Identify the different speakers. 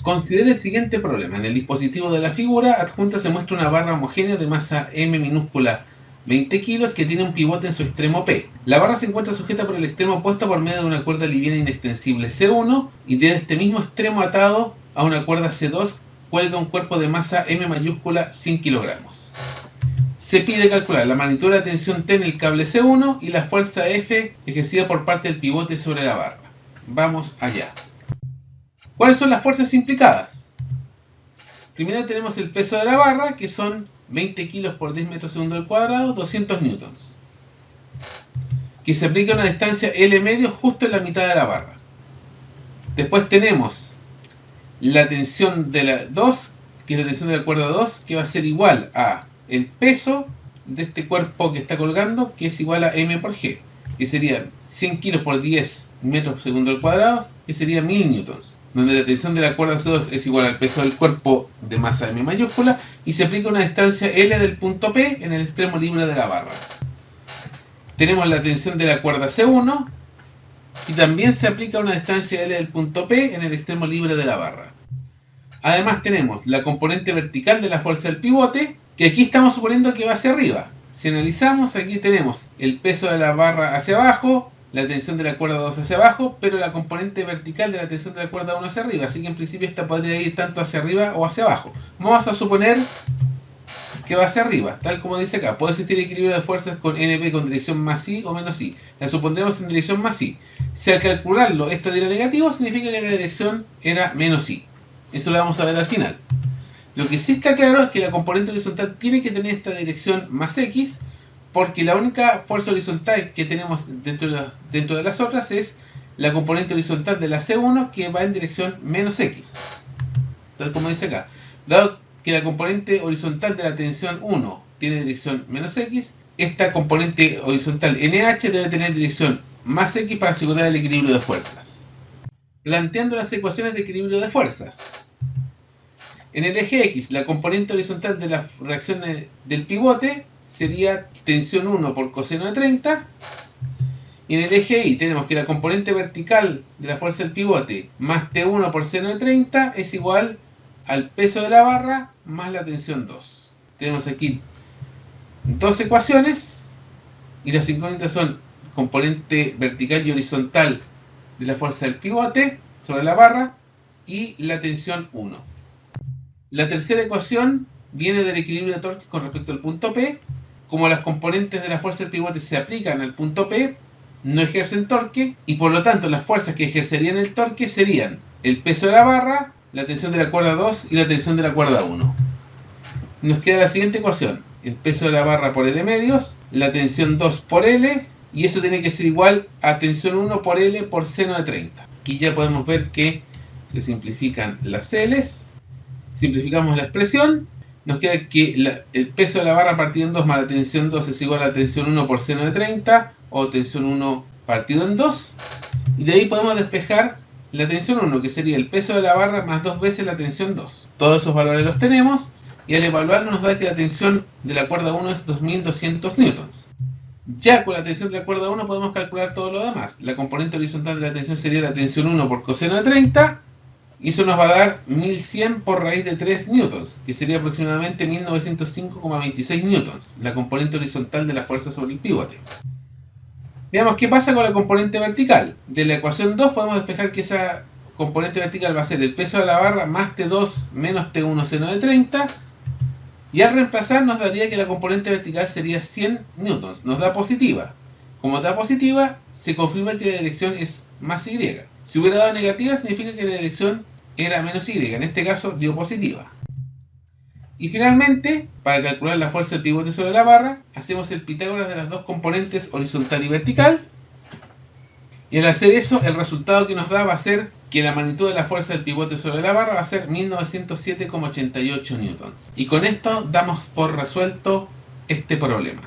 Speaker 1: Considere el siguiente problema. En el dispositivo de la figura adjunta se muestra una barra homogénea de masa M minúscula 20 kilos que tiene un pivote en su extremo P. La barra se encuentra sujeta por el extremo opuesto por medio de una cuerda liviana inextensible C1 y de este mismo extremo atado a una cuerda C2 cuelga un cuerpo de masa M mayúscula 100 kilogramos. Se pide calcular la magnitud de la tensión T en el cable C1 y la fuerza F ejercida por parte del pivote sobre la barra. Vamos allá. ¿Cuáles son las fuerzas implicadas? Primero tenemos el peso de la barra, que son 20 kilos por 10 metros segundo al cuadrado, 200 newtons. Que se aplica a una distancia L medio justo en la mitad de la barra. Después tenemos la tensión de la 2, que es la tensión de la cuerda 2, que va a ser igual a el peso de este cuerpo que está colgando, que es igual a M por G, que sería 100 kilos por 10 metros por segundo al cuadrado, que sería 1000 newtons, donde la tensión de la cuerda C2 es igual al peso del cuerpo de masa M mayúscula, y se aplica una distancia L del punto P en el extremo libre de la barra. Tenemos la tensión de la cuerda C1, y también se aplica una distancia L del punto P en el extremo libre de la barra. Además tenemos la componente vertical de la fuerza del pivote, que aquí estamos suponiendo que va hacia arriba. Si analizamos, aquí tenemos el peso de la barra hacia abajo, la tensión de la cuerda 2 hacia abajo, pero la componente vertical de la tensión de la cuerda 1 hacia arriba. Así que en principio esta podría ir tanto hacia arriba o hacia abajo. Vamos a suponer que va hacia arriba, tal como dice acá. Puede existir equilibrio de fuerzas con NP con dirección más I o menos I. La supondremos en dirección más I. Si al calcularlo esto diera negativo, significa que la dirección era menos I. Eso lo vamos a ver al final. Lo que sí está claro es que la componente horizontal tiene que tener esta dirección más X, porque la única fuerza horizontal que tenemos dentro de las otras es la componente horizontal de la C1, que va en dirección menos X, tal como dice acá. Dado que la componente horizontal de la tensión 1 tiene dirección menos X, esta componente horizontal NH debe tener dirección más X para asegurar el equilibrio de fuerzas. Planteando las ecuaciones de equilibrio de fuerzas. En el eje X, la componente horizontal de la reacción del pivote sería tensión 1 por coseno de 30. Y en el eje Y tenemos que la componente vertical de la fuerza del pivote más T1 por seno de 30 es igual al peso de la barra más la tensión 2. Tenemos aquí dos ecuaciones y las incógnitas son componente vertical y horizontal de la fuerza del pivote sobre la barra y la tensión 1. La tercera ecuación viene del equilibrio de torque con respecto al punto P. Como las componentes de la fuerza del pivote se aplican al punto P, no ejercen torque y por lo tanto las fuerzas que ejercerían el torque serían el peso de la barra, la tensión de la cuerda 2 y la tensión de la cuerda 1. Nos queda la siguiente ecuación: el peso de la barra por L medios, la tensión 2 por L, y eso tiene que ser igual a tensión 1 por L por seno de 30. Aquí ya podemos ver que se simplifican las L's. Simplificamos la expresión, nos queda que el peso de la barra partido en 2 más la tensión 2 es igual a la tensión 1 por seno de 30, o tensión 1 partido en 2, y de ahí podemos despejar la tensión 1, que sería el peso de la barra más 2 veces la tensión 2. Todos esos valores los tenemos, y al evaluarlo nos da que la tensión de la cuerda 1 es 2200 newtons. Ya con la tensión de la cuerda 1 podemos calcular todo lo demás. La componente horizontal de la tensión sería la tensión 1 por coseno de 30, y eso nos va a dar 1100 por raíz de 3 newtons, que sería aproximadamente 1905,26 newtons, la componente horizontal de la fuerza sobre el pivote. Veamos qué pasa con la componente vertical. De la ecuación 2 podemos despejar que esa componente vertical va a ser el peso de la barra más T2 menos T1 seno de 30, y al reemplazar nos daría que la componente vertical sería 100 newtons, nos da positiva. Como da positiva, se confirma que la dirección es más Y. Si hubiera dado negativa, significa que la dirección era menos Y. En este caso, dio positiva. Y finalmente, para calcular la fuerza del pivote sobre la barra, hacemos el Pitágoras de las dos componentes horizontal y vertical. Y al hacer eso, el resultado que nos da va a ser que la magnitud de la fuerza del pivote sobre la barra va a ser 1907,88 newtons. Y con esto damos por resuelto este problema.